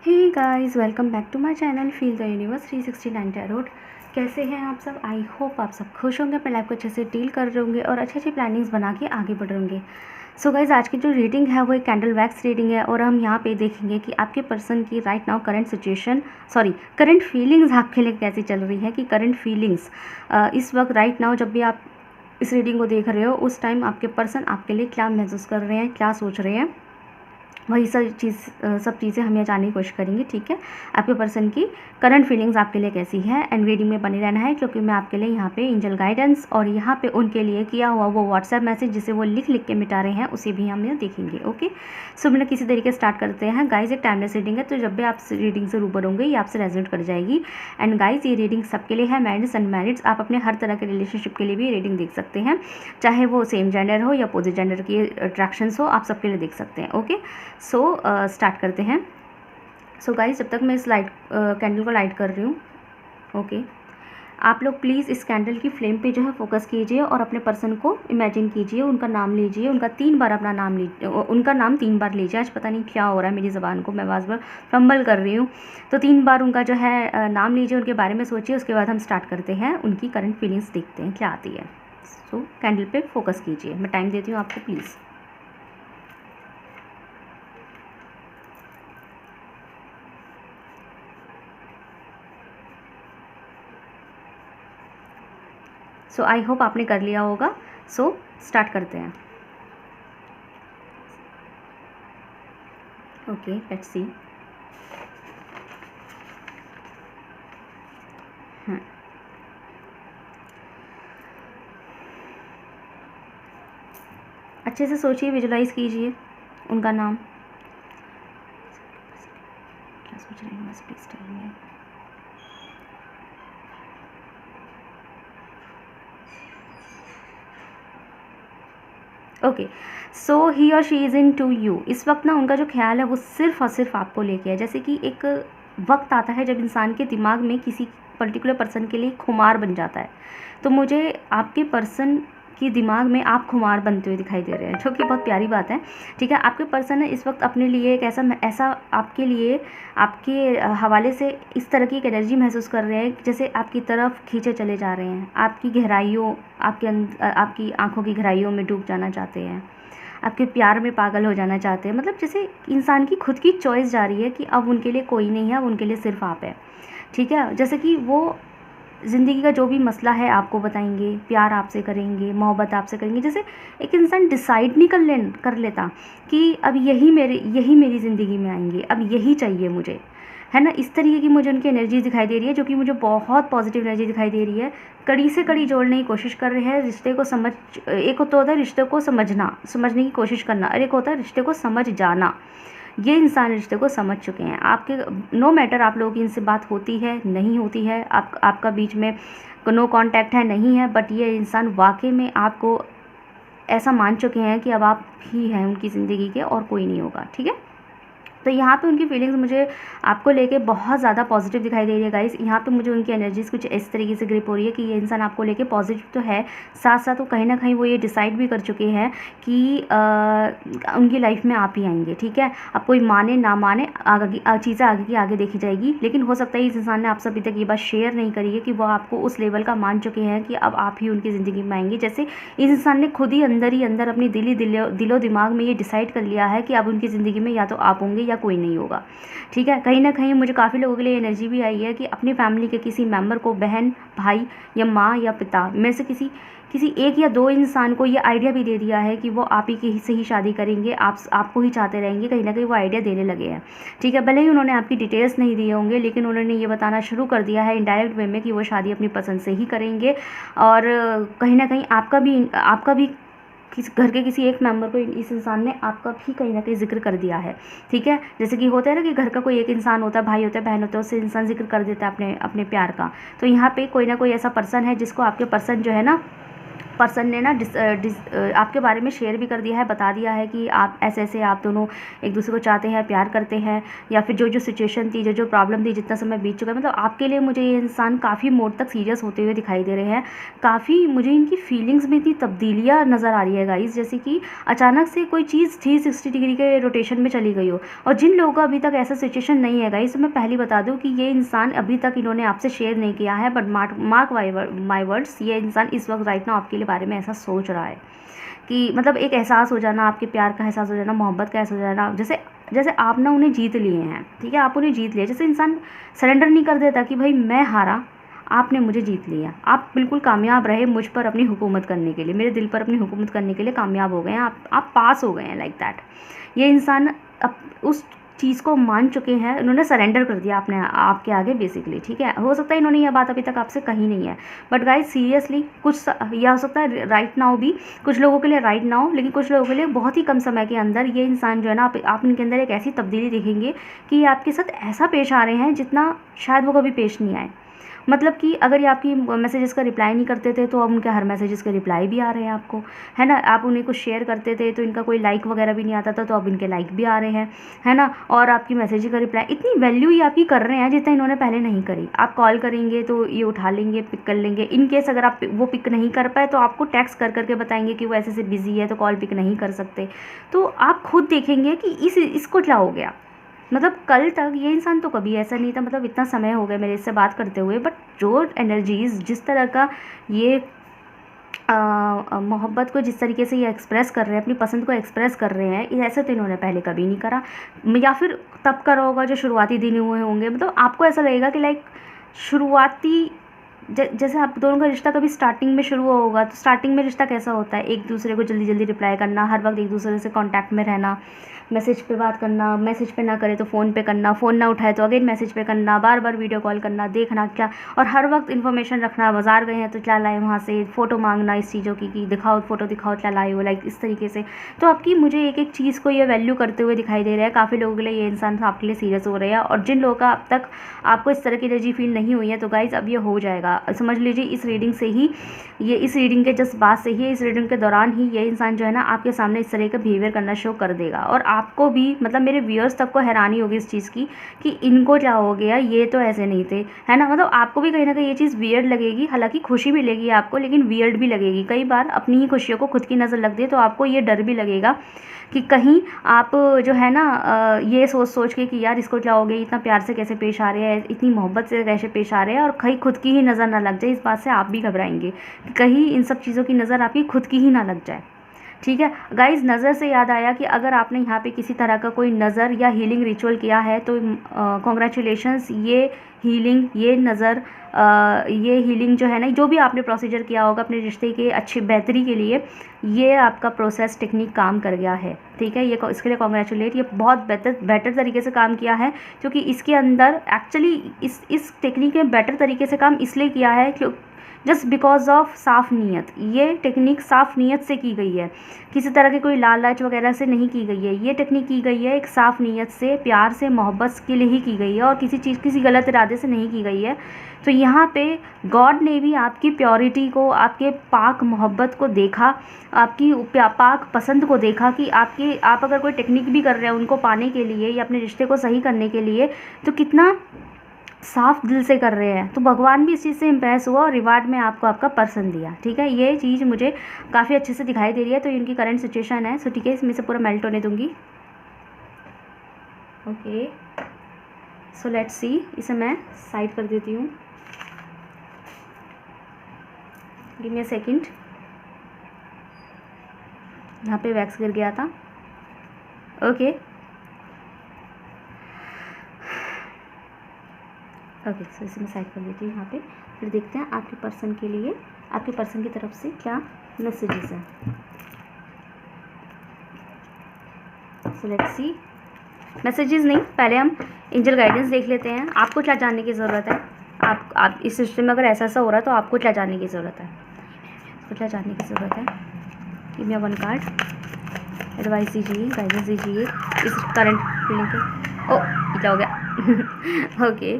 Hey guys, welcome back to my channel feel the universe 369 tarot. कैसे हैं आप सब? आई होप आप सब खुश होंगे, अपने लाइफ को अच्छे से डील कर रहे होंगे और अच्छी अच्छी प्लानिंग्स बना के आगे बढ़ रहे होंगे। सो गाइस, आज की जो रीडिंग है वो एक कैंडल वैक्स रीडिंग है और हम यहाँ पे देखेंगे कि आपके पर्सन की right now current situation current feelings आपके लिए कैसी चल रही है। कि करंट फीलिंग्स इस वक्त राइट नाउ जब भी आप इस रीडिंग को देख रहे हो उस टाइम आपके पर्सन आपके लिए क्या महसूस कर रहे हैं, क्या सोच रहे हैं, वही सब चीज़ें हम यहाँ जानने की कोशिश करेंगे। ठीक है, आपके पर्सन की करंट फीलिंग्स आपके लिए कैसी है एंड रीडिंग में बने रहना है, क्योंकि मैं आपके लिए यहाँ पे एंजल गाइडेंस और यहाँ पे उनके लिए किया हुआ वो व्हाट्सएप मैसेज जिसे वो लिख लिख के मिटा रहे हैं उसे भी हम यहाँ देखेंगे। ओके, सो मैंने किसी तरीके स्टार्ट करते हैं। गाइज, एक टाइमलेस रीडिंग है, तो जब भी आप रीडिंग से रूबर होंगे ये आपसे रेजोनेट कर जाएगी। एंड गाइज, ये रीडिंग सबके लिए है, मैरिड्स अनमैरिड्स, आप अपने हर तरह के रिलेशनशिप के लिए भी रीडिंग देख सकते हैं, चाहे वो सेम जेंडर हो या अपोजिट जेंडर की अट्रैक्शंस हो, आप सबके लिए देख सकते हैं। ओके, सो स्टार्ट करते हैं। सो गाइस, जब तक मैं इस कैंडल को लाइट कर रही हूँ, ओके, आप लोग प्लीज़ इस कैंडल की फ्लेम पे जो है फोकस कीजिए और अपने पर्सन को इमेजिन कीजिए, उनका नाम लीजिए, उनका 3 बार अपना नाम लीजिए, उनका नाम 3 बार लीजिए। आज पता नहीं क्या हो रहा है मेरी ज़बान को, मैं बार फंबल कर रही हूँ, तो 3 बार उनका जो है नाम लीजिए, उनके बारे में सोचिए। उसके बाद हम स्टार्ट करते हैं, उनकी करंट फीलिंग्स देखते हैं क्या आती है। सो कैंडल पे फोकस कीजिए, मैं टाइम देती हूँ आपको प्लीज़। सो आई होप आपने कर लिया होगा। सो स्टार्ट करते हैं। Okay, let's see. अच्छे से सोचिए, विजुलाइज कीजिए उनका नाम। क्या सोच रहे हैं बस please tell me. Okay, so he और she is into you. इस वक्त ना उनका जो ख्याल है वो सिर्फ और सिर्फ आपको लेके है। जैसे कि एक वक्त आता है जब इंसान के दिमाग में किसी पर्टिकुलर पर्सन के लिए खुमार बन जाता है, तो मुझे आपके पर्सन की दिमाग में आप खुमार बनते हुए दिखाई दे रहे हैं, जो कि बहुत प्यारी बात है। ठीक है, आपके पर्सन है इस वक्त अपने लिए एक ऐसा आपके लिए आपके हवाले से इस तरह की एक एनर्जी महसूस कर रहे हैं जैसे आपकी तरफ खींचे चले जा रहे हैं, आपकी गहराइयों, आपकी आंखों की गहराइयों में डूब जाना चाहते हैं, आपके प्यार में पागल हो जाना चाहते हैं। मतलब जैसे इंसान की खुद की चॉइस जा रही है कि अब उनके लिए कोई नहीं है, अब उनके लिए सिर्फ आप है। ठीक है, जैसे कि वो ज़िंदगी का जो भी मसला है आपको बताएंगे, प्यार आपसे करेंगे, मोहब्बत आपसे करेंगे। जैसे एक इंसान डिसाइड नहीं कर लेता कि अब यही मेरी ज़िंदगी में आएंगे, अब यही चाहिए मुझे, है ना। इस तरीके की मुझे उनकी एनर्जी दिखाई दे रही है, जो कि मुझे बहुत पॉजिटिव एनर्जी दिखाई दे रही है। कड़ी से कड़ी जोड़ने की कोशिश कर रहे हैं रिश्ते को। एक तो होता है रिश्ते को समझने की कोशिश करना, और एक होता है रिश्ते को समझ जाना। ये इंसान रिश्ते को समझ चुके हैं। आपके नो मैटर आप लोगों की इनसे बात होती है नहीं होती है, आपका बीच में नो कांटेक्ट है नहीं है, बट ये इंसान वाकई में आपको ऐसा मान चुके हैं कि अब आप ही हैं उनकी ज़िंदगी के और कोई नहीं होगा। ठीक है, तो यहाँ पे उनकी फीलिंग्स मुझे आपको लेके बहुत ज़्यादा पॉजिटिव दिखाई दे रही है गाइस। यहाँ पे मुझे उनकी एनर्जीज कुछ इस तरीके से ग्रिप हो रही है कि ये इंसान आपको लेके पॉजिटिव तो है, साथ साथ वो कहीं ना कहीं वो ये डिसाइड भी कर चुके हैं कि उनकी लाइफ में आप ही आएंगे। ठीक है, अब कोई माने ना माने चीज़ें आगे की आगे देखी जाएगी, लेकिन हो सकता है इस इंसान ने आपसे अभी तक ये बात शेयर नहीं करी है कि वो आपको उस लेवल का मान चुके हैं कि अब आप ही उनकी ज़िंदगी में आएंगे। जैसे इस इंसान ने खुद ही अंदर अपनी दिलो दिमाग में ये डिसाइड कर लिया है कि अब उनकी ज़िंदगी में या तो आप होंगे या कोई नहीं होगा। ठीक है, कहीं ना कहीं मुझे काफ़ी लोगों के लिए एनर्जी भी आई है कि अपनी फैमिली के किसी मेंबर को, बहन भाई या माँ या पिता में से किसी एक या दो इंसान को ये आइडिया भी दे दिया है कि वो आप ही की से ही शादी करेंगे, आपको ही चाहते रहेंगे। कहीं ना कहीं वो आइडिया देने लगे हैं। ठीक है, भले ही उन्होंने आपकी डिटेल्स नहीं दिए होंगे, लेकिन उन्होंने ये बताना शुरू कर दिया है इनडायरेक्ट वे में कि वो शादी अपनी पसंद से ही करेंगे। और कहीं ना कहीं आपका भी घर के किसी एक मेंबर को इस इंसान ने आपका भी कहीं ना कहीं जिक्र कर दिया है। ठीक है, जैसे कि होता है ना कि घर का कोई एक इंसान होता है, भाई होता है, बहन होता है, उससे इंसान जिक्र कर देता है अपने प्यार का। तो यहाँ पे कोई ना कोई ऐसा पर्सन है जिसको आपके पर्सन जो है ना पर्सन ने ना आपके बारे में शेयर भी कर दिया है, बता दिया है कि आप ऐसे ऐसे आप दोनों एक दूसरे को चाहते हैं, प्यार करते हैं, या फिर जो जो सिचुएशन थी, जो जो प्रॉब्लम थी, जितना समय बीत चुका है, मतलब आपके लिए मुझे ये इंसान काफ़ी मोड तक सीरियस होते हुए दिखाई दे रहे हैं। काफ़ी मुझे इनकी फीलिंग्स में इतनी तब्दीलियाँ नज़र आ रही है गाइस, जैसे कि अचानक से कोई चीज़ 360 डिग्री के रोटेशन में चली गई हो। और जिन लोगों का अभी तक ऐसा सिचुएशन नहीं है गाइस, तो मैं पहले बता दूँ कि ये इंसान अभी तक इन्होंने आपसे शेयर नहीं किया है, बट मार्क माई वर्ड्स, ये इंसान इस वक्त राइट नाउ आपके बारे में ऐसा सोच रहा है कि मतलब एक एहसास हो जाना, आपके प्यार का एहसास हो जाना, मोहब्बत का एहसास हो जाना, जैसे जैसे आप ना उन्हें जीत लिए हैं, ठीक है, आप उन्हें जीत लिए। जैसे इंसान सरेंडर नहीं कर देता कि भाई मैं हारा, आपने मुझे जीत लिया, आप बिल्कुल कामयाब रहे मुझ पर अपनी हुकूमत करने के लिए, मेरे दिल पर अपनी हुकूमत करने के लिए कामयाब हो गए हैं, आप पास हो गए हैं, लाइक दैट। ये इंसान अब उस चीज़ को मान चुके हैं, उन्होंने सरेंडर कर दिया आपने आपके आगे बेसिकली, ठीक है। हो सकता है इन्होंने यह बात अभी तक आपसे कही नहीं है, बट गाइस सीरियसली कुछ यह हो सकता है राइट नाउ भी, कुछ लोगों के लिए राइट नाउ, लेकिन कुछ लोगों के लिए बहुत ही कम समय के अंदर ये इंसान जो है ना, आप इनके अंदर एक ऐसी तब्दीली देखेंगे कि ये आपके साथ ऐसा पेश आ रहे हैं जितना शायद वो कभी पेश नहीं आए। मतलब कि अगर ये आपकी मैसेजेस का रिप्लाई नहीं करते थे, तो अब उनके हर मैसेजेस के रिप्लाई भी आ रहे हैं आपको, है ना। आप उन्हें कुछ शेयर करते थे तो इनका कोई लाइक वगैरह भी नहीं आता था, तो अब इनके लाइक भी आ रहे हैं, है ना। और आपकी मैसेज का रिप्लाई इतनी वैल्यू ही आपकी कर रहे हैं जितना इन्होंने पहले नहीं करी। आप कॉल करेंगे तो ये उठा लेंगे, पिक कर लेंगे। इन केस अगर आप वो पिक नहीं कर पाए तो आपको टेक्स्ट कर करके बताएंगे कि वो ऐसे से बिजी है तो कॉल पिक नहीं कर सकते। तो आप खुद देखेंगे कि इसको क्या हो गया। मतलब कल तक ये इंसान तो कभी ऐसा नहीं था, मतलब इतना समय हो गया मेरे इससे बात करते हुए, बट जो एनर्जीज़ जिस तरह का ये मोहब्बत को जिस तरीके से ये एक्सप्रेस कर रहे हैं, अपनी पसंद को एक्सप्रेस कर रहे हैं, ऐसे तो इन्होंने पहले कभी नहीं करा, या फिर तब करा होगा जो शुरुआती दिन हुए होंगे। मतलब आपको ऐसा लगेगा कि लाइक शुरुआती जैसे आप दोनों का रिश्ता कभी स्टार्टिंग में शुरू होगा, तो स्टार्टिंग में रिश्ता कैसा होता है, एक दूसरे को जल्दी जल्दी रिप्लाई करना, हर वक्त एक दूसरे से कांटेक्ट में रहना, मैसेज पे बात करना, मैसेज पे ना करे तो फ़ोन पे करना, फ़ोन ना उठाए तो अगेन मैसेज पे करना, बार बार वीडियो कॉल करना, देखना क्या, और हर वक्त इन्फॉर्मेशन रखना, बाज़ार गए हैं तो क्या लाए वहाँ से, फ़ोटो मांगना इस चीज़ों की कि दिखाओ फ़ोटो दिखाओ क्या लाए हो, लाइक इस तरीके से। तो आपकी मुझे एक एक चीज़ को ये वैल्यू करते हुए दिखाई दे रहा है। काफ़ी लोगों के लिए ये इंसान आपके लिए सीरियस हो रहे हैं, और जिन लोगों का अब तक आपको इस तरह की एनर्जी फील नहीं हुई है, तो गाइज़ अब ये हो जाएगा। समझ लीजिए इस रीडिंग से ही, ये इस रीडिंग के जस्ट बाद से ही, इस रीडिंग के दौरान ही ये इंसान जो है ना आपके सामने इस तरह का बिहेवियर करना शो कर देगा। और आपको भी, मतलब मेरे व्यूअर्स तक को हैरानी होगी इस चीज़ की कि इनको क्या हो गया, ये तो ऐसे नहीं थे, है ना। मतलब आपको भी कहीं ना कहीं ये चीज़ वियर्ड लगेगी, हालांकि खुशी मिलेगी आपको, लेकिन वियर्ड भी लगेगी। कई बार अपनी ही खुशियों को खुद की नज़र लग दे तो आपको ये डर भी लगेगा कि कहीं आप जो है ना ये सोच के कि यार इसको क्या हो गया, इतना प्यार से कैसे पेश आ रहे हैं, इतनी मोहब्बत से कैसे पेश आ रहे हैं, और कहीं खुद की ही नज़र ना लग जाए। इस बात से आप भी घबराएंगे कि कहीं इन सब चीज़ों की नज़र आपकी खुद की ही ना लग जाए, ठीक है गाइज़। नज़र से याद आया कि अगर आपने यहाँ पे किसी तरह का कोई नज़र या हीलिंग रिचुअल किया है तो कॉन्ग्रेचुलेशंस। ये हीलिंग, ये नज़र, ये हीलिंग जो है ना, जो भी आपने प्रोसीजर किया होगा अपने रिश्ते के अच्छी बेहतरी के लिए, ये आपका प्रोसेस टेक्निक काम कर गया है, ठीक है। ये इसके लिए कॉन्ग्रेचुलेट, ये बहुत बेटर तरीके से काम किया है, क्योंकि इसके अंदर एक्चुअली इस टेक्निक ने बेटर तरीके से काम इसलिए किया है जस्ट बिकॉज ऑफ साफ़ नीयत। ये टेक्निक साफ़ नीयत से की गई है, किसी तरह के कोई लालच वगैरह से नहीं की गई है। ये टेक्निक की गई है एक साफ़ नीयत से, प्यार से, मोहब्बत के लिए ही की गई है, और किसी गलत इरादे से नहीं की गई है। तो यहाँ पे गॉड ने भी आपकी प्योरिटी को, आपके पाक मोहब्बत को देखा, आपकी पाक पसंद को देखा कि आप अगर कोई टेक्निक भी कर रहे हैं उनको पाने के लिए या अपने रिश्ते को सही करने के लिए, तो कितना साफ़ दिल से कर रहे हैं। तो भगवान भी इस चीज़ से इम्प्रेस हुआ और रिवार्ड में आपको आपका पर्सन दिया, ठीक है। ये चीज़ मुझे काफ़ी अच्छे से दिखाई दे रही है। तो इनकी करंट सिचुएशन है, सो ठीक है, इसमें से पूरा मेल्ट होने दूंगी। ओके, सो लेट्स सी, इसे मैं साइड कर देती हूँ। गिव मी अ सेकंड, यहाँ पे वैक्स गिर गया था। ओके ओके, सो इसे मैं साइड कर देती हूँ यहाँ पे। फिर देखते हैं आपके पर्सन के लिए, आपके पर्सन की तरफ से क्या मैसेजेस हैं। सो लेट्स सी, मैसेजेस नहीं, पहले हम एंजल गाइडेंस देख लेते हैं। आपको क्या जानने की ज़रूरत है, आप इस सिस्टम में अगर ऐसा हो रहा है तो आपको क्या जानने की ज़रूरत है, आपको क्या जानने की ज़रूरत है। Give me one card, advice दीजिए, गाइडेंस दीजिए इस करंट फीलिंग के। ओ क्या हो गया। Okay,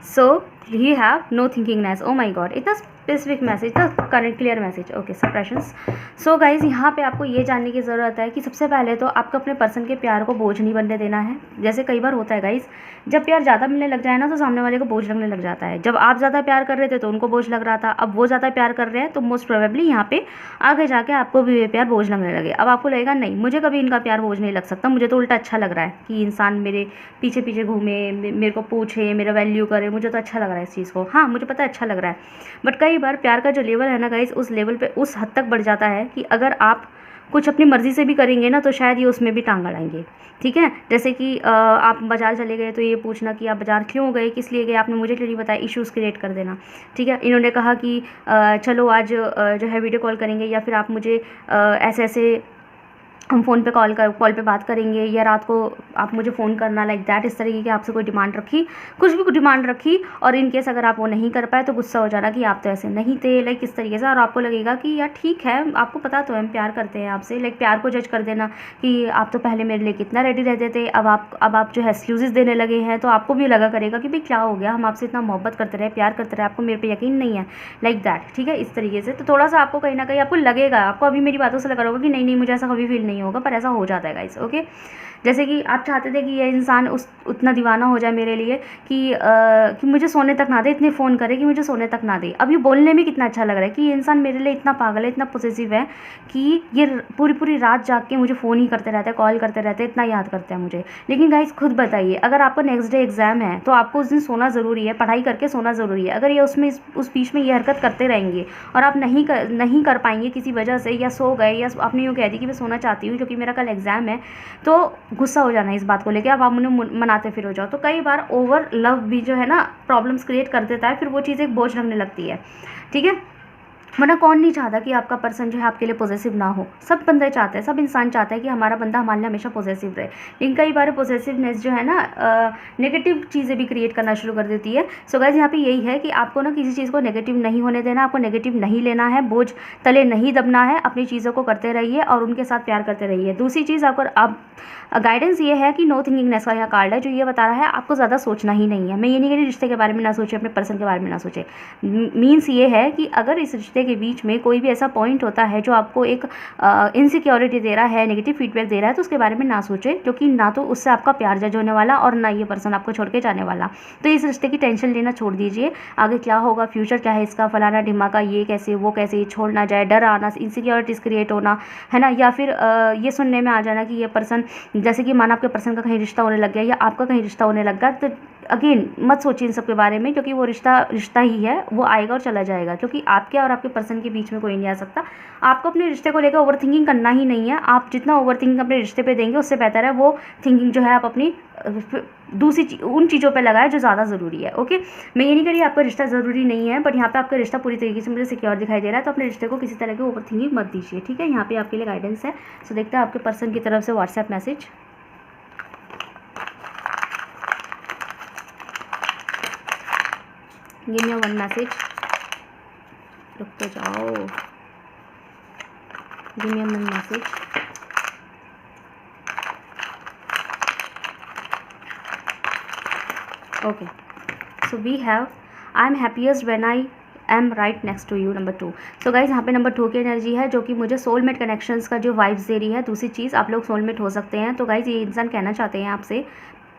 so he have no thinkingness. Oh my God, इतना specific message the correct clear message. Okay, suppressions. So guys यहाँ पे आपको ये जानने की ज़रूरत है कि सबसे पहले तो आपको अपने पर्सन के प्यार को बोझ नहीं बनने देना है। जैसे कई बार होता है गाइज, जब प्यार ज़्यादा मिलने लग जाए ना तो सामने वाले को बोझ लगने लग जाता है। जब आप ज़्यादा प्यार कर रहे थे तो उनको बोझ लग रहा था, अब वो ज़्यादा प्यार कर रहे हैं तो मोस्ट प्रोबेबली यहाँ पे आगे जाके आपको भी ये प्यार बोझ लगने लगे। अब आपको लगेगा नहीं, मुझे कभी इनका प्यार बोझ नहीं लग सकता, मुझे तो उल्टा अच्छा लग रहा है कि इंसान मेरे पीछे पीछे घूमे, मेरे को पूछे, मेरा वैल्यू करे, मुझे तो अच्छा लग रहा है इस चीज़ को। हाँ, मुझे पता है अच्छा लग रहा है, बट कई बार प्यार का जो लेवल है ना गाइस, उस लेवल पे उस हद तक बढ़ जाता है कि अगर आप कुछ अपनी मर्ज़ी से भी करेंगे ना तो शायद ये उसमें भी टांग अड़ाएंगे। ठीक है, जैसे कि आप बाज़ार चले गए तो ये पूछना कि आप बाज़ार क्यों गए, किस लिए गए, आपने मुझे क्यों नहीं बताया, इश्यूज़ क्रिएट कर देना। ठीक है, इन्होंने कहा कि चलो आज जो है वीडियो कॉल करेंगे, या फिर आप मुझे ऐसे ऐसे हम फ़ोन पे कॉल पे बात करेंगे, या रात को आप मुझे फ़ोन करना, लाइक दैट। इस तरीके की आपसे कोई डिमांड रखी, कुछ भी डिमांड रखी, और इन केस अगर आप वो नहीं कर पाए तो गुस्सा हो जाना कि आप तो ऐसे नहीं थे, लाइक इस तरीके से। और आपको लगेगा कि यार ठीक है, आपको पता तो है हम प्यार करते हैं आपसे, लाइक प्यार को जज कर देना कि आप तो पहले मेरे लिए कितना रेडी रहते थे, अब आप जो है एक्सक्यूज़ेस देने लगे हैं। तो आपको भी लगा करेगा कि भाई क्या हो गया, हम आपसे इतना मोहब्बत करते रहे, प्यार करते रहे, आपको मेरे पे यकीन नहीं है, लाइक दैट। ठीक है, इस तरीके से। तो थोड़ा सा आपको कहीं ना कहीं आपको लगेगा, आपको अभी मेरी बातों से लगा होगा कि नहीं नहीं मुझे ऐसा कभी फील नहीं होगा, पर ऐसा हो जाता है गाइस। ओके, जैसे कि आप चाहते थे कि ये इंसान उतना दीवाना हो जाए मेरे लिए कि मुझे सोने तक ना दे, इतने फ़ोन करे कि मुझे सोने तक ना दे। अब ये बोलने में कितना अच्छा लग रहा है कि ये इंसान मेरे लिए इतना पागल है, इतना पॉसेसिव है कि ये पूरी पूरी रात जाग के मुझे फ़ोन ही करते रहते हैं, कॉल करते रहते हैं, इतना याद करते हैं मुझे। लेकिन गाइस खुद बताइए, अगर आपका नेक्स्ट डे एग्ज़ाम है तो आपको उस दिन सोना ज़रूरी है, पढ़ाई करके सोना ज़रूरी है। अगर ये उस बीच में ये हरकत करते रहेंगे और आप नहीं कर पाएंगे किसी वजह से, या सो गए, या आपने यूँ कह दी कि मैं सोना चाहती हूँ क्योंकि मेरा कल एग्ज़ाम है, तो गुस्सा हो जाना इस बात को लेके, अब आप उन्हें मनाते फिर हो जाओ। तो कई बार ओवर लव भी जो है ना प्रॉब्लम्स क्रिएट कर देता है, फिर वो चीज़ एक बोझ लगने लगती है। ठीक है, वरना कौन नहीं चाहता कि आपका पर्सन जो है आपके लिए पॉजेसिव ना हो। सब बंदे चाहते हैं, सब इंसान चाहता है कि हमारा बंदा हमारे लिए हमेशा पॉजेसिव रहे। लेकिन कई बार पॉजेसिवनेस जो है ना नेगेटिव चीज़ें भी क्रिएट करना शुरू कर देती है। सो गाइस यहाँ पे यही है कि आपको ना किसी चीज़ को नेगेटिव नहीं होने देना, आपको नेगेटिव नहीं लेना है, बोझ तले नहीं दबना है, अपनी चीज़ों को करते रहिए और उनके साथ प्यार करते रहिए। दूसरी चीज़ आप गाइडेंस ये है कि नो थिंकिंगनेस का यहाँ कार्ड है जो ये बता रहा है आपको ज़्यादा सोचना ही नहीं है। मैं ये नहीं कह रही रिश्ते के बारे में ना सोचे, अपने पर्सन के बारे में ना सोचे। मीन्स ये है कि अगर इस रिश्ते के बीच में कोई भी ऐसा पॉइंट होता है जो आपको एक इनसिक्योरिटी दे रहा है, नेगेटिव फीडबैक दे रहा है, तो उसके बारे में ना सोचे, क्योंकि ना तो उससे आपका प्यार जज होने वाला और ना ये पर्सन आपको छोड़ के जाने वाला। तो इस रिश्ते की टेंशन लेना छोड़ दीजिए, आगे क्या होगा, फ्यूचर क्या है इसका, फलाना ढिमाका, ये कैसे वो कैसे, छोड़ ना जाए, डर आना, इनसिक्योरिटीज़ क्रिएट होना, है ना, या फिर ये सुनने में आ जाना कि ये पर्सन, जैसे कि माना आपके पर्सन का कहीं रिश्ता होने लग गया या आपका कहीं रिश्ता होने लग गया, तो अगेन मत सोचिए इन सब के बारे में, क्योंकि वो रिश्ता ही है, वो आएगा और चला जाएगा, क्योंकि आपके और आपके पर्सन के बीच में कोई नहीं आ सकता। आपको अपने रिश्ते को लेकर ओवर थिंकिंग करना ही नहीं है। आप जितना ओवर थिंकिंग अपने रिश्ते पे देंगे उससे बेहतर है वो थिंकिंग जो है आप अपनी दूसरी उन चीज़ों पे लगाए जो ज़्यादा ज़रूरी है। ओके, मैं ये नहीं कह रही आपका रिश्ता ज़रूरी नहीं है, बट यहाँ पे आपका रिश्ता पूरी तरीके से मुझे सिक्योर दिखाई दे रहा है, तो अपने रिश्ते को किसी तरह की ओवर थिंकिंग मत दीजिए। ठीक है, यहाँ पे आपके लिए गाइडेंस है। सो देखते हैं आपके पर्सन की तरफ से WhatsApp message. Give me one message, रुक तो जाओ, give me one message. Okay, so we have I am happiest when I am right next to you, number 2। So guys यहाँ पे नंबर 2 की एनर्जी है जो कि मुझे सोलमेट कनेक्शंस का जो वाइब्स दे रही है। दूसरी चीज़, आप लोग सोलमेट हो सकते हैं। तो गाइज ये इंसान कहना चाहते हैं आपसे,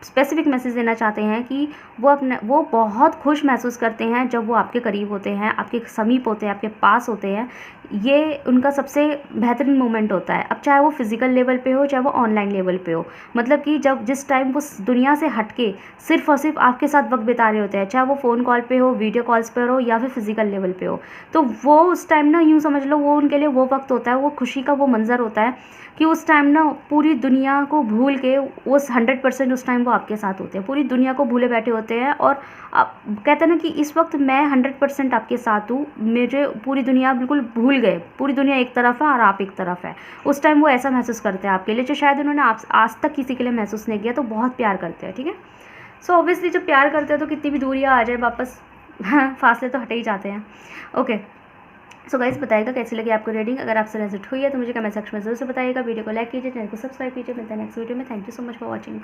स्पेसिफिक मैसेज देना चाहते हैं कि वो बहुत खुश महसूस करते हैं जब वो आपके करीब होते हैं, आपके समीप होते हैं, आपके पास होते हैं। ये उनका सबसे बेहतरीन मोमेंट होता है। अब चाहे वो फिज़िकल लेवल पे हो, चाहे वो ऑनलाइन लेवल पे हो, मतलब कि जिस टाइम वो दुनिया से हट के सिर्फ और सिर्फ आपके साथ वक्त बिता रहे होते हैं, चाहे वो फ़ोन कॉल पे हो, वीडियो कॉल्स पर हो, या फिर फिज़िकल लेवल पे हो, तो वो उस टाइम ना यूँ समझ लो वो उनके लिए वो वक्त होता है, वो खुशी का वो मंज़र होता है कि उस टाइम ना पूरी दुनिया को भूल के वो 100% उस टाइम वो आपके साथ होते हैं, पूरी दुनिया को भूले बैठे होते हैं। और कहते हैं ना कि इस वक्त मैं 100% आपके साथ हूँ, मुझे पूरी दुनिया बिल्कुल भूल गए, पूरी दुनिया एक तरफ है और आप एक तरफ है। उस टाइम वो ऐसा महसूस करते हैं आपके लिए जो शायद उन्होंने आज तक किसी के लिए महसूस नहीं किया। तो बहुत प्यार करते हैं। ठीक है, सो ऑब्वियसली जब प्यार करते हैं तो कितनी भी दूरियाँ आ जाए वापस फासले तो हटे ही जाते हैं। ओके, सो गाइस बताइएगा कैसी लगी आपको रीडिंग। अगर आपसे रेजोनेट हुई है तो मुझे कमेंट सेक्शन में जरूर से बताइएगा। वीडियो को लाइक कीजिए, चैनल को सब्सक्राइब कीजिए। मिलते हैं नेक्स्ट वीडियो में। Thank you so much for watching.